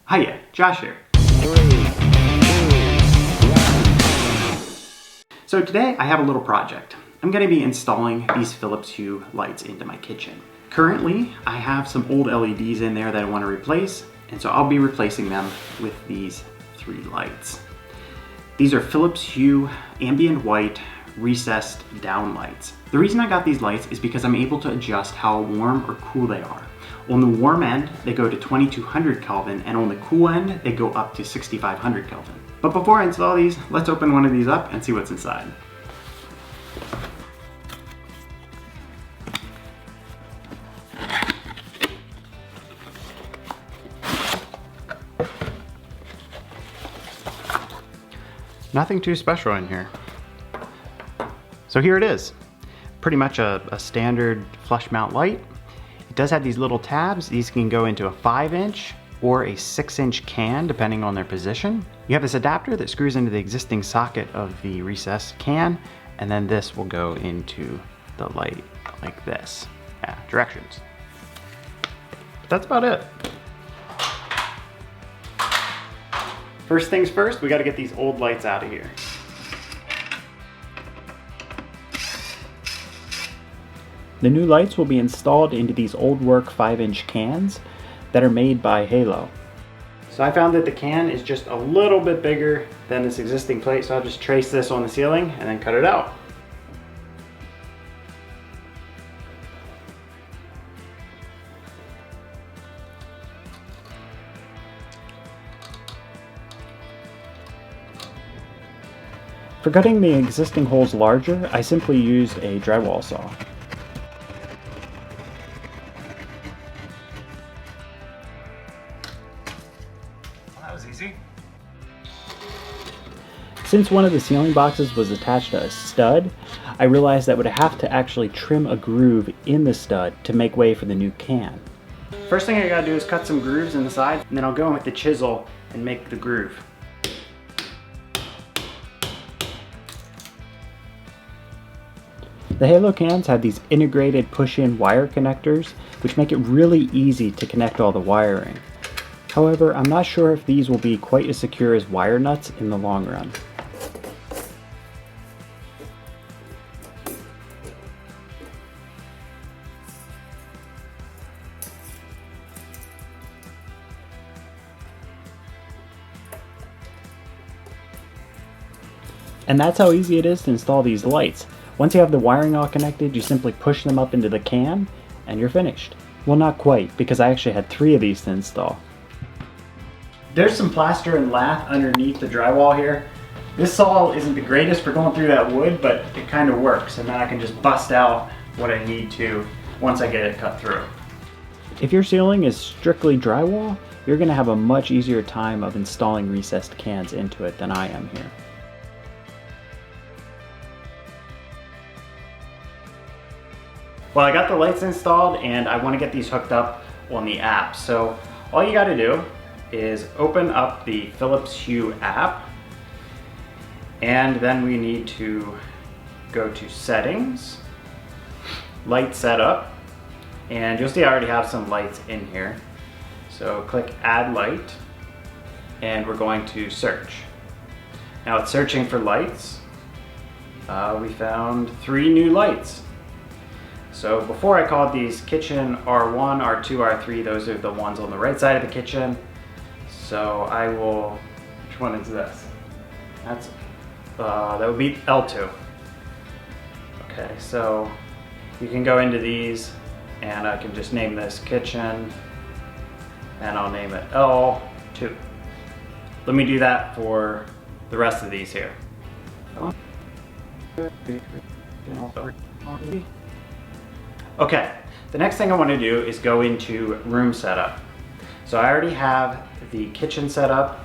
Hiya, Josh here. So today I have a little project. I'm going to be installing these Philips Hue lights into my kitchen. Currently, I have some old LEDs in there that I want to replace, and so I'll be replacing them with these 3 lights. These are Philips Hue ambient white recessed downlights. The reason I got these lights is because I'm able to adjust how warm or cool they are. On the warm end, they go to 2200 Kelvin, and on the cool end, they go up to 6500 Kelvin. But before I install these, let's open one of these up and see what's inside. Nothing too special in here. So here it is. Pretty much a standard flush mount light. It does have these little tabs. These can go into a 5-inch or a 6-inch can, depending on their position. You have this adapter that screws into the existing socket of the recessed can, and then this will go into the light like this. Yeah, directions. But that's about it. First things first, we gotta get these old lights out of here. The new lights will be installed into these old work 5-inch cans that are made by Halo. So I found that the can is just a little bit bigger than this existing plate, so I'll just trace this on the ceiling and then cut it out. For cutting the existing holes larger, I simply used a drywall saw. That was easy. Since one of the ceiling boxes was attached to a stud, I realized that I would have to actually trim a groove in the stud to make way for the new can. First thing I gotta do is cut some grooves in the side, and then I'll go in with the chisel and make the groove. The Halo cans have these integrated push-in wire connectors, which make it really easy to connect all the wiring. However, I'm not sure if these will be quite as secure as wire nuts in the long run. And that's how easy it is to install these lights. Once you have the wiring all connected, you simply push them up into the can and you're finished. Well, not quite, because I actually had 3 of these to install. There's some plaster and lath underneath the drywall here. This saw isn't the greatest for going through that wood, but it kind of works, and then I can just bust out what I need to once I get it cut through. If your ceiling is strictly drywall, you're going to have a much easier time of installing recessed cans into it than I am here. Well, I got the lights installed and I want to get these hooked up on the app. So all you got to do is open up the Philips Hue app, and then we need to go to settings, light setup, and you'll see I already have some lights in here. So click add light and we're going to search. Now it's searching for lights. We found 3 new lights. So before I called these kitchen R1, R2, R3, those are the ones on the right side of the kitchen. So I will, which one is this? That would be L2. Okay, so you can go into these and I can just name this kitchen and I'll name it L2. Let me do that for the rest of these here. Okay, the next thing I want to do is go into room setup. So I already have the kitchen set up,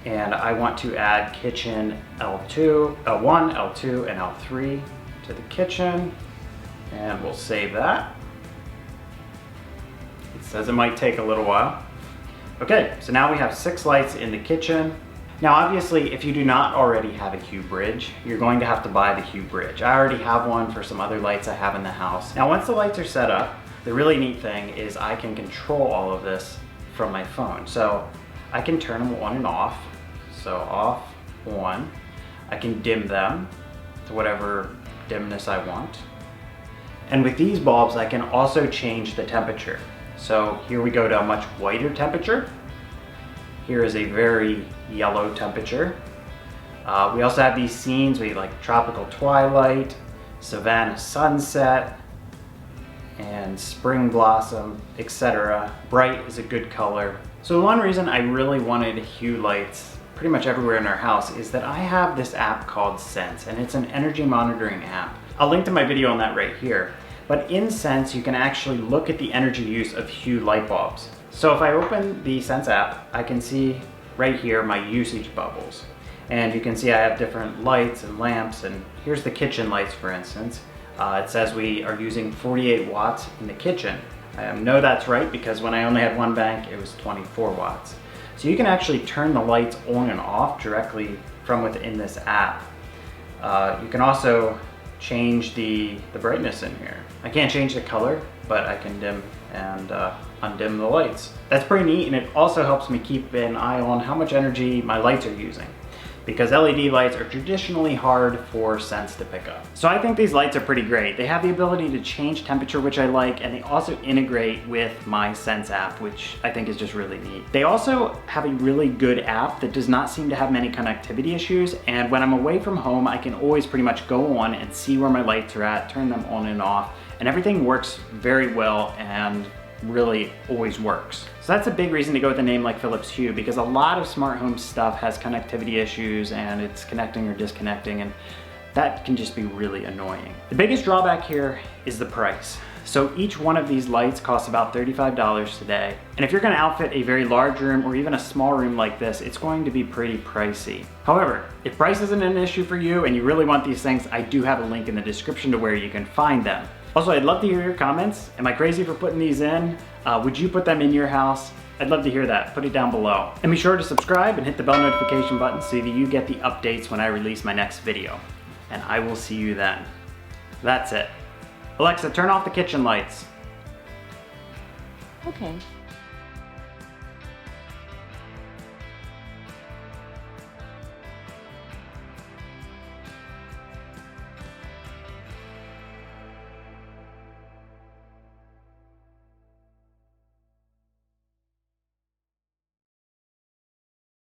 and I want to add kitchen L2, L1, L2, and L3 to the kitchen, and we'll save that. It says it might take a little while. Okay, so now we have 6 lights in the kitchen. Now obviously, if you do not already have a Hue bridge, you're going to have to buy the Hue bridge. I already have one for some other lights I have in the house. Now once the lights are set up, the really neat thing is I can control all of this from my phone. So I can turn them on and off. So off, on. I can dim them to whatever dimness I want. And with these bulbs, I can also change the temperature. So here we go to a much whiter temperature. Here is a very yellow temperature. We also have these scenes where you like tropical twilight, Savannah sunset, and spring blossom, etc. Bright is a good color. So one reason I really wanted hue lights pretty much everywhere in our house is that I have this app called Sense, and it's an energy monitoring app. I'll link to my video on that right here. But in Sense, you can actually look at the energy use of hue light bulbs. So if I open the Sense app, I can see right here my usage bubbles. And you can see I have different lights and lamps, and here's the kitchen lights, for instance. It says we are using 48 watts in the kitchen. I know that's right because when I only had one bank, it was 24 watts. So you can actually turn the lights on and off directly from within this app. You can also change the brightness in here. I can't change the color, but I can dim and undim the lights. That's pretty neat, and it also helps me keep an eye on how much energy my lights are using, because LED lights are traditionally hard for Sense to pick up. So I think these lights are pretty great. They have the ability to change temperature, which I like, and they also integrate with my Sense app, which I think is just really neat. They also have a really good app that does not seem to have many connectivity issues, and when I'm away from home, I can always pretty much go on and see where my lights are at, turn them on and off, and everything works very well and really always works. So that's a big reason to go with a name like Philips Hue, because a lot of smart home stuff has connectivity issues and it's connecting or disconnecting, and that can just be really annoying. The biggest drawback here is the price. So each one of these lights costs about $35 today. And if you're gonna outfit a very large room or even a small room like this, it's going to be pretty pricey. However, if price isn't an issue for you and you really want these things, I do have a link in the description to where you can find them. Also, I'd love to hear your comments. Am I crazy for putting these in? Would you put them in your house? I'd love to hear that. Put it down below. And be sure to subscribe and hit the bell notification button so that you get the updates when I release my next video. And I will see you then. That's it. Alexa, turn off the kitchen lights. Okay.